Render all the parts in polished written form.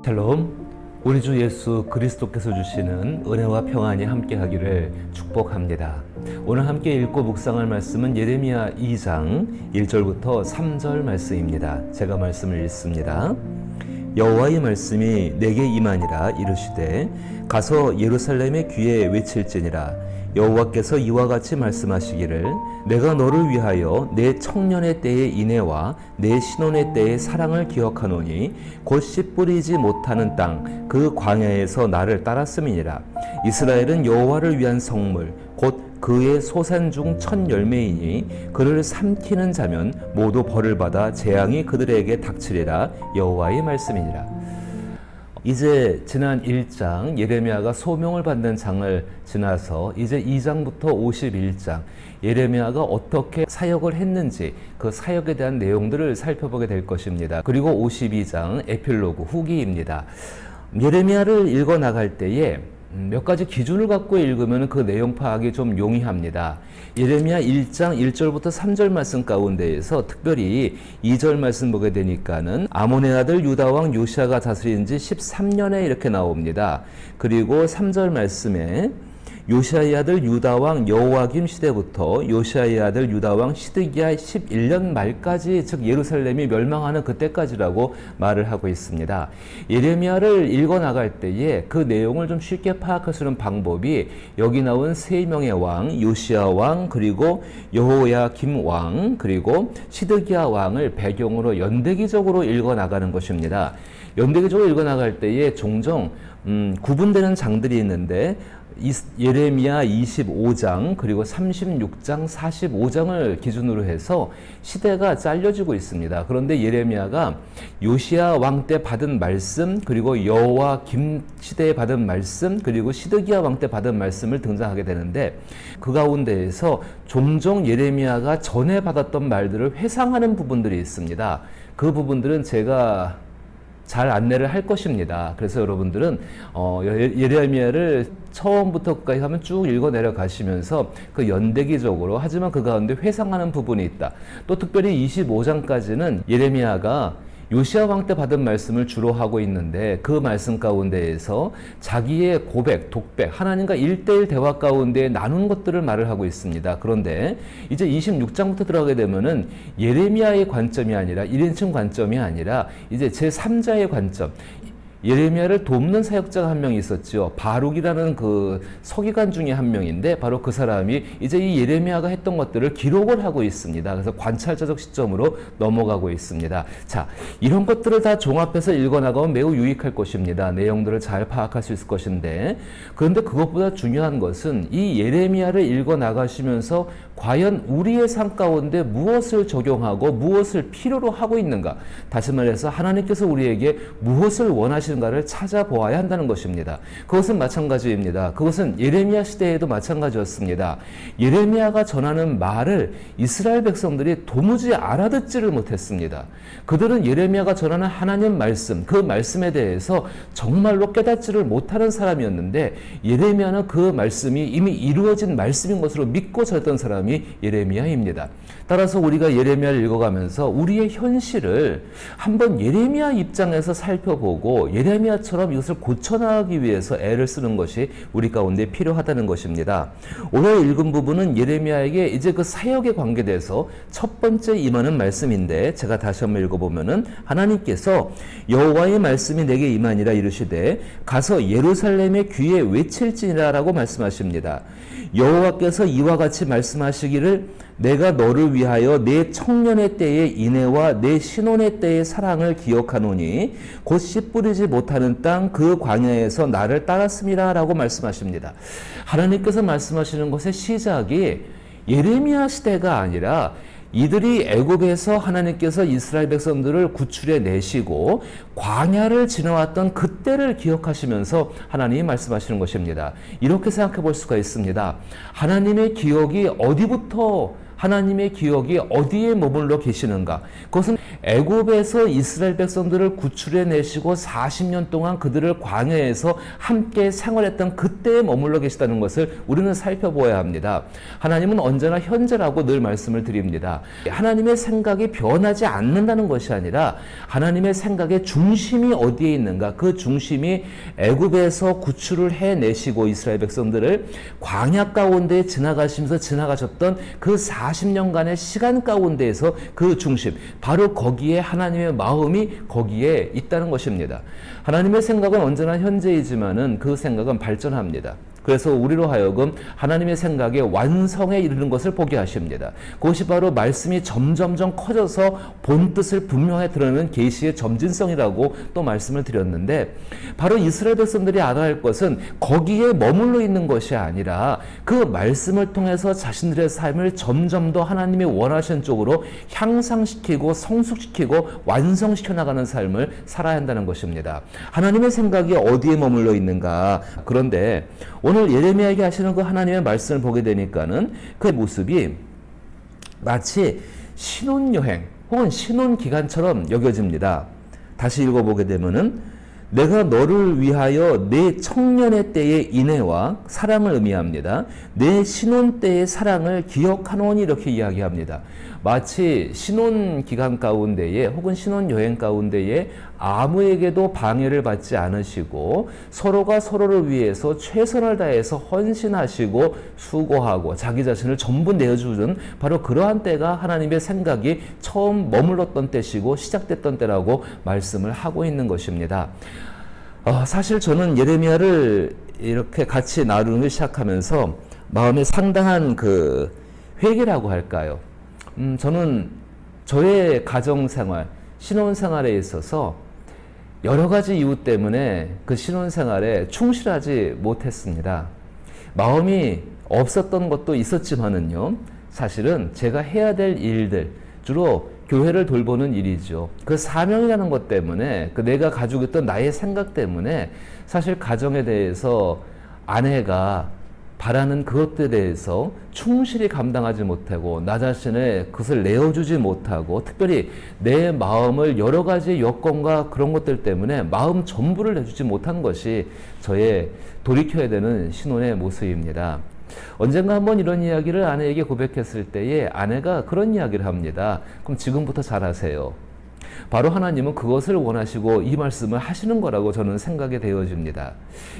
샬롬, 우리 주 예수 그리스도께서 주시는 은혜와 평안이 함께하기를 축복합니다. 오늘 함께 읽고 묵상할 말씀은 예레미야 2장 1절부터 3절 말씀입니다. 제가 말씀을 읽습니다. 여호와의 말씀이 내게 임하니라. 이르시되 가서 예루살렘의 귀에 외칠지니라. 여호와께서 이와 같이 말씀하시기를 내가 너를 위하여 내 청년의 때의 인애와 내 신혼의 때의 사랑을 기억하노니 곧 씨 뿌리지 못하는 땅 그 광야에서 나를 따랐음이니라. 이스라엘은 여호와를 위한 성물 곧 그의 소산 중 첫 열매이니 그를 삼키는 자면 모두 벌을 받아 재앙이 그들에게 닥치리라. 여호와의 말씀이니라. 이제 지난 1장 예레미야가 소명을 받는 장을 지나서 이제 2장부터 51장 예레미야가 어떻게 사역을 했는지 그 사역에 대한 내용들을 살펴보게 될 것입니다. 그리고 52장 에필로그 후기입니다. 예레미야를 읽어 나갈 때에 몇 가지 기준을 갖고 읽으면 그 내용 파악이 좀 용이합니다. 예레미야 1장 1절부터 3절 말씀 가운데에서 특별히 2절 말씀 보게 되니까는 아몬의 아들 유다 왕 요시야가 다스린 지 13년에 이렇게 나옵니다. 그리고 3절 말씀에 요시야의 아들 유다 왕 여호와김 시대부터 요시야의 아들 유다 왕 시드기야 11년 말까지, 즉 예루살렘이 멸망하는 그때까지라고 말을 하고 있습니다. 예레미야를 읽어 나갈 때에 그 내용을 좀 쉽게 파악할 수 있는 방법이 여기 나온 세 명의 왕, 요시야 왕, 그리고 여호야김 왕, 그리고 시드기야 왕을 배경으로 연대기적으로 읽어 나가는 것입니다. 연대기적으로 읽어 나갈 때에 종종 구분되는 장들이 있는데 예레미야 25장 그리고 36장 45장을 기준으로 해서 시대가 잘려지고 있습니다. 그런데 예레미야가 요시야 왕 때 받은 말씀, 그리고 여호와김 시대에 받은 말씀, 그리고 시드기야 왕 때 받은 말씀을 등장하게 되는데 그 가운데에서 종종 예레미야가 전에 받았던 말들을 회상하는 부분들이 있습니다. 그 부분들은 제가 잘 안내를 할 것입니다. 그래서 여러분들은 예레미야를 처음부터 끝까지 하면 쭉 읽어 내려가시면서 그 연대기적으로, 하지만 그 가운데 회상하는 부분이 있다. 또 특별히 25장까지는 예레미야가 요시야 왕 때 받은 말씀을 주로 하고 있는데 그 말씀 가운데에서 자기의 고백, 독백, 하나님과 1:1 대화 가운데 나눈 것들을 말을 하고 있습니다. 그런데 이제 26장부터 들어가게 되면은 예레미야의 관점이 아니라 1인칭 관점이 아니라 이제 제3자의 관점, 예레미야를 돕는 사역자가 한 명 있었죠. 바룩이라는 그 서기관 중에 한 명인데 바로 그 사람이 이제 이 예레미야가 했던 것들을 기록을 하고 있습니다. 그래서 관찰자적 시점으로 넘어가고 있습니다. 자, 이런 것들을 다 종합해서 읽어나가면 매우 유익할 것입니다. 내용들을 잘 파악할 수 있을 것인데, 그런데 그것보다 중요한 것은 이 예레미야를 읽어나가시면서 과연 우리의 삶 가운데 무엇을 적용하고 무엇을 필요로 하고 있는가, 다시 말해서 하나님께서 우리에게 무엇을 원하시는가를 찾아보아야 한다는 것입니다. 그것은 마찬가지입니다. 그것은 예레미야 시대에도 마찬가지였습니다. 예레미야가 전하는 말을 이스라엘 백성들이 도무지 알아듣지를 못했습니다. 그들은 예레미야가 전하는 하나님 말씀, 그 말씀에 대해서 정말로 깨닫지를 못하는 사람이었는데 예레미야는 그 말씀이 이미 이루어진 말씀인 것으로 믿고 전했던 사람이 예레미야입니다. 따라서 우리가 예레미야를 읽어가면서 우리의 현실을 한번 예레미야 입장에서 살펴보고 예레미야처럼 이것을 고쳐나가기 위해서 애를 쓰는 것이 우리 가운데 필요하다는 것입니다. 오늘 읽은 부분은 예레미야에게 이제 그 사역에 관계돼서 첫 번째 임하는 말씀인데, 제가 다시 한번 읽어보면은 하나님께서 여호와의 말씀이 내게 임하니라. 이르시되 가서 예루살렘의 귀에 외칠지니라 라고 말씀하십니다. 여호와께서 이와 같이 말씀하시기를 내가 너를 위하여 내 청년의 때의 인애와 내 신혼의 때의 사랑을 기억하노니 곧 씨 뿌리지 못하는 땅 그 광야에서 나를 따랐음이라 라고 말씀하십니다. 하나님께서 말씀하시는 것의 시작이 예레미야 시대가 아니라 이들이 애굽에서 하나님께서 이스라엘 백성들을 구출해 내시고 광야를 지나왔던 그때를 기억하시면서 하나님이 말씀하시는 것입니다. 이렇게 생각해 볼 수가 있습니다. 하나님의 기억이 어디부터 하나님의 기억이 어디에 머물러 계시는가? 그것은 애굽에서 이스라엘 백성들을 구출해 내시고 40년 동안 그들을 광야에서 함께 생활했던 그때에 머물러 계시다는 것을 우리는 살펴보아야 합니다. 하나님은 언제나 현재라고 늘 말씀을 드립니다. 하나님의 생각이 변하지 않는다는 것이 아니라 하나님의 생각의 중심이 어디에 있는가? 그 중심이 애굽에서 구출을 해내시고 이스라엘 백성들을 광야 가운데 지나가셨던 그 40년간의 시간 가운데에서 그 중심, 바로 거기에 하나님의 마음이 거기에 있다는 것입니다. 하나님의 생각은 언제나 현재이지만은 그 생각은 발전합니다. 그래서 우리로 하여금 하나님의 생각의 완성에 이르는 것을 보게 하십니다. 그것이 바로 말씀이 점점점 커져서 본 뜻을 분명히 드러내는 계시의 점진성이라고 또 말씀을 드렸는데, 바로 이스라엘 백성들이 알아야 할 것은 거기에 머물러 있는 것이 아니라 그 말씀을 통해서 자신들의 삶을 점점 더 하나님이 원하시는 쪽으로 향상시키고 성숙시키고 완성시켜 나가는 삶을 살아야 한다는 것입니다. 하나님의 생각이 어디에 머물러 있는가? 그런데 오늘 예레미야에게 하시는 그 하나님의 말씀을 보게 되니까는 그 모습이 마치 신혼여행 혹은 신혼기간처럼 여겨집니다. 다시 읽어보게 되면은 내가 너를 위하여 내 청년의 때의 인애와 사랑을 의미합니다. 내 신혼 때의 사랑을 기억하노니 이렇게 이야기합니다. 마치 신혼 기간 가운데에 혹은 신혼 여행 가운데에 아무에게도 방해를 받지 않으시고 서로가 서로를 위해서 최선을 다해서 헌신하시고 수고하고 자기 자신을 전부 내어주는 바로 그러한 때가 하나님의 생각이 처음 머물렀던 때시고 시작됐던 때라고 말씀을 하고 있는 것입니다. 사실 저는 예레미야를 이렇게 같이 나누기 시작하면서 마음에 상당한 그 회개라고 할까요? 저는 저의 가정생활, 신혼생활에 있어서 여러 가지 이유 때문에 그 신혼생활에 충실하지 못했습니다. 마음이 없었던 것도 있었지만은요, 사실은 제가 해야 될 일들, 주로 교회를 돌보는 일이죠. 그 사명이라는 것 때문에, 그 내가 가지고 있던 나의 생각 때문에 사실 가정에 대해서 아내가 바라는 그것들에 대해서 충실히 감당하지 못하고 나 자신의 그것을 내어주지 못하고 특별히 내 마음을 여러 가지 여건과 그런 것들 때문에 마음 전부를 내주지 못한 것이 저의 돌이켜야 되는 신혼의 모습입니다. 언젠가 한번 이런 이야기를 아내에게 고백했을 때에 아내가 그런 이야기를 합니다. 그럼 지금부터 잘하세요. 바로 하나님은 그것을 원하시고 이 말씀을 하시는 거라고 저는 생각이 되어집니다.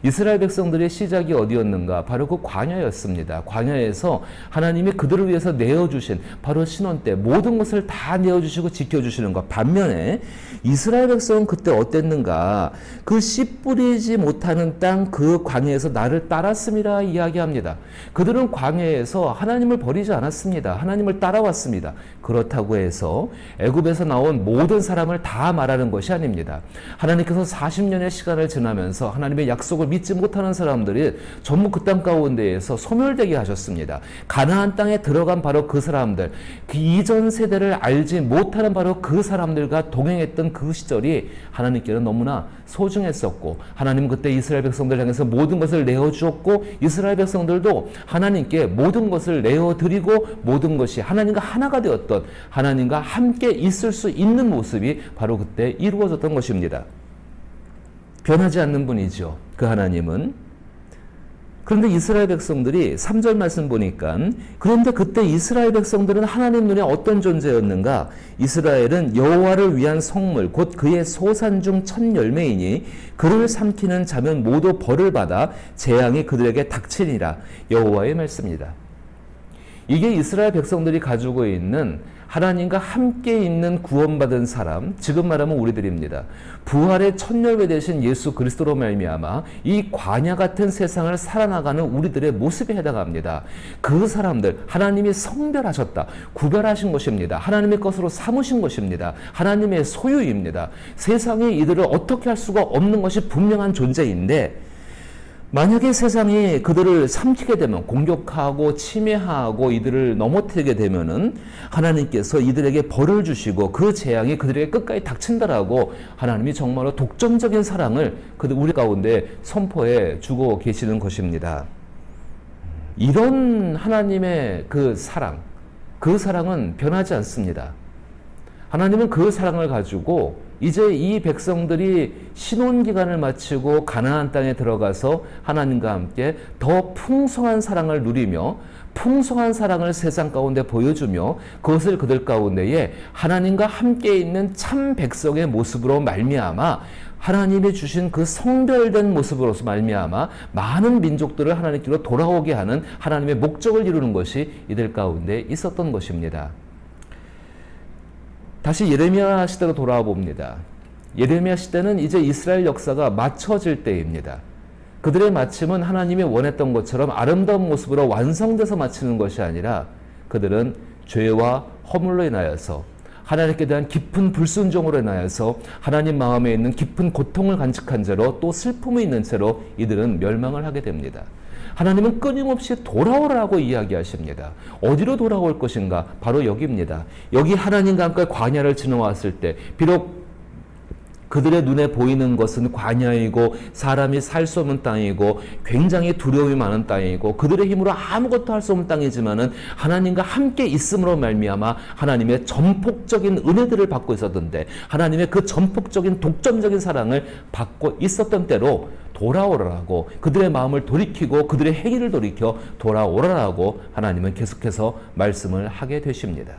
이스라엘 백성들의 시작이 어디였는가? 바로 그 광야였습니다. 광야에서 하나님이 그들을 위해서 내어주신 바로 신혼 때 모든 것을 다 내어주시고 지켜주시는 것. 반면에 이스라엘 백성은 그때 어땠는가? 그 씨 뿌리지 못하는 땅 그 광야에서 나를 따랐음이라 이야기합니다. 그들은 광야에서 하나님을 버리지 않았습니다. 하나님을 따라왔습니다. 그렇다고 해서 애굽에서 나온 모든 사람을 다 말하는 것이 아닙니다. 하나님께서 40년의 시간을 지나면서 하나님의 약속을 믿지 못하는 사람들이 전부 그 땅 가운데에서 소멸되게 하셨습니다. 가나안 땅에 들어간 바로 그 사람들, 그 이전 세대를 알지 못하는 바로 그 사람들과 동행했던 그 시절이 하나님께는 너무나 소중했었고, 하나님 그때 이스라엘 백성들 향해서 모든 것을 내어주었고, 이스라엘 백성들도 하나님께 모든 것을 내어드리고 모든 것이 하나님과 하나가 되었던, 하나님과 함께 있을 수 있는 모습이 바로 그때 이루어졌던 것입니다. 변하지 않는 분이죠, 그 하나님은. 그런데 이스라엘 백성들이 3절 말씀 보니까, 그런데 그때 이스라엘 백성들은 하나님 눈에 어떤 존재였는가? 이스라엘은 여호와를 위한 성물 곧 그의 소산 중 첫 열매이니 그를 삼키는 자면 모두 벌을 받아 재앙이 그들에게 닥치니라. 여호와의 말씀입니다. 이게 이스라엘 백성들이 가지고 있는 하나님과 함께 있는 구원받은 사람, 지금 말하면 우리들입니다. 부활의 첫 열매 되신 예수 그리스도로 말미암아 이 광야 같은 세상을 살아나가는 우리들의 모습에 해당합니다. 그 사람들, 하나님이 성별하셨다, 구별하신 것입니다. 하나님의 것으로 삼으신 것입니다. 하나님의 소유입니다. 세상이 이들을 어떻게 할 수가 없는 것이 분명한 존재인데, 만약에 세상이 그들을 삼키게 되면, 공격하고 침해하고 이들을 넘어뜨리게 되면은 하나님께서 이들에게 벌을 주시고 그 재앙이 그들에게 끝까지 닥친다라고 하나님이 정말로 독점적인 사랑을 우리 가운데 선포해 주고 계시는 것입니다. 이런 하나님의 그 사랑, 그 사랑은 변하지 않습니다. 하나님은 그 사랑을 가지고 이제 이 백성들이 신혼기간을 마치고 가나안 땅에 들어가서 하나님과 함께 더 풍성한 사랑을 누리며 풍성한 사랑을 세상 가운데 보여주며 그것을 그들 가운데에 하나님과 함께 있는 참 백성의 모습으로 말미암아 하나님이 주신 그 성별된 모습으로서 말미암아 많은 민족들을 하나님께로 돌아오게 하는 하나님의 목적을 이루는 것이 이들 가운데 있었던 것입니다. 다시 예레미야 시대로 돌아와 봅니다. 예레미야 시대는 이제 이스라엘 역사가 맞춰질 때입니다. 그들의 마침은 하나님이 원했던 것처럼 아름다운 모습으로 완성돼서 마치는 것이 아니라 그들은 죄와 허물로 인하여서 하나님께 대한 깊은 불순종으로 인하여서 하나님 마음에 있는 깊은 고통을 간직한 채로 또 슬픔이 있는 채로 이들은 멸망을 하게 됩니다. 하나님은 끊임없이 돌아오라고 이야기하십니다. 어디로 돌아올 것인가? 바로 여기입니다. 여기 하나님과 함께 광야를 지나왔을 때 비록 그들의 눈에 보이는 것은 광야이고 사람이 살 수 없는 땅이고 굉장히 두려움이 많은 땅이고 그들의 힘으로 아무것도 할 수 없는 땅이지만은 하나님과 함께 있음으로 말미암아 하나님의 전폭적인 은혜들을 받고 있었던데 하나님의 그 전폭적인 독점적인 사랑을 받고 있었던 때로 돌아오라고 그들의 마음을 돌이키고 그들의 행위를 돌이켜 돌아오라고 하나님은 계속해서 말씀을 하게 되십니다.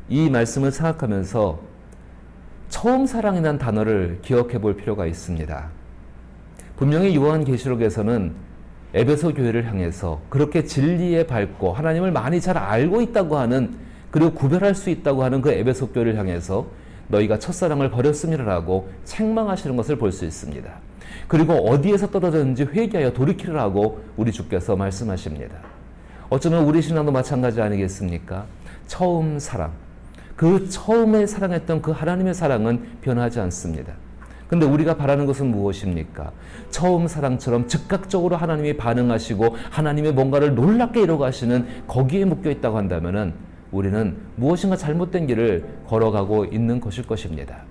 이 말씀을 생각하면서 처음 사랑이라는 단어를 기억해 볼 필요가 있습니다. 분명히 요한계시록에서는 에베소 교회를 향해서 그렇게 진리에 밝고 하나님을 많이 잘 알고 있다고 하는 그리고 구별할 수 있다고 하는 그 에베소 교회를 향해서 너희가 첫사랑을 버렸음이라고 책망하시는 것을 볼 수 있습니다. 그리고 어디에서 떨어졌는지 회개하여 돌이키라고 우리 주께서 말씀하십니다. 어쩌면 우리 신앙도 마찬가지 아니겠습니까? 처음 사랑, 그 처음에 사랑했던 그 하나님의 사랑은 변하지 않습니다. 근데 우리가 바라는 것은 무엇입니까? 처음 사랑처럼 즉각적으로 하나님이 반응하시고 하나님의 뭔가를 놀랍게 이뤄가시는 거기에 묶여 있다고 한다면은 우리는 무엇인가 잘못된 길을 걸어가고 있는 것일 것입니다.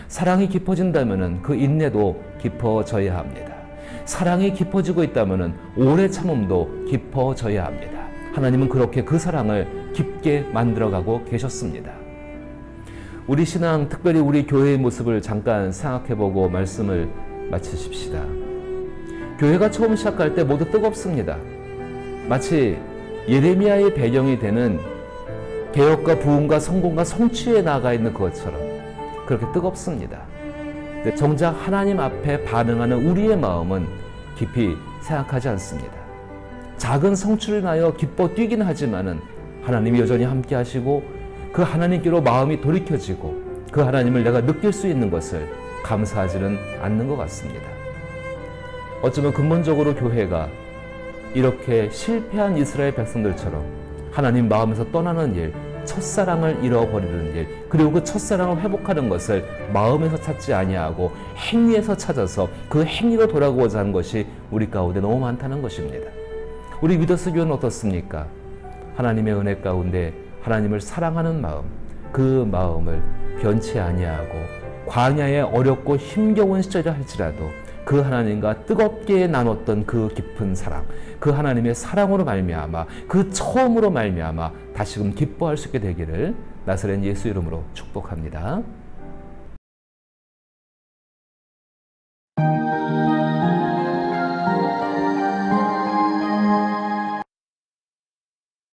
사랑이 깊어진다면은 그 인내도 깊어져야 합니다. 사랑이 깊어지고 있다면은 오래 참음도 깊어져야 합니다. 하나님은 그렇게 그 사랑을 깊게 만들어가고 계셨습니다. 우리 신앙, 특별히 우리 교회의 모습을 잠깐 생각해보고 말씀을 마치십시다. 교회가 처음 시작할 때 모두 뜨겁습니다. 마치 예레미야의 배경이 되는 개혁과 부흥과 성공과 성취에 나아가 있는 것처럼 그렇게 뜨겁습니다. 근데 정작 하나님 앞에 반응하는 우리의 마음은 깊이 생각하지 않습니다. 작은 성취를 인하여 기뻐 뛰긴 하지만은 하나님이 여전히 함께 하시고 그 하나님께로 마음이 돌이켜지고 그 하나님을 내가 느낄 수 있는 것을 감사하지는 않는 것 같습니다. 어쩌면 근본적으로 교회가 이렇게 실패한 이스라엘 백성들처럼 하나님 마음에서 떠나는 일, 첫사랑을 잃어버리는 일, 그리고 그 첫사랑을 회복하는 것을 마음에서 찾지 아니하고 행위에서 찾아서 그 행위로 돌아오고자 하는 것이 우리 가운데 너무 많다는 것입니다. 우리 위더스 교회는 어떻습니까? 하나님의 은혜 가운데 하나님을 사랑하는 마음, 그 마음을 변치 아니하고 광야의 어렵고 힘겨운 시절이라 할지라도 그 하나님과 뜨겁게 나눴던 그 깊은 사랑, 그 하나님의 사랑으로 말미암아 그 처음으로 말미암아 다시금 기뻐할 수 있게 되기를 나사렛 예수 이름으로 축복합니다.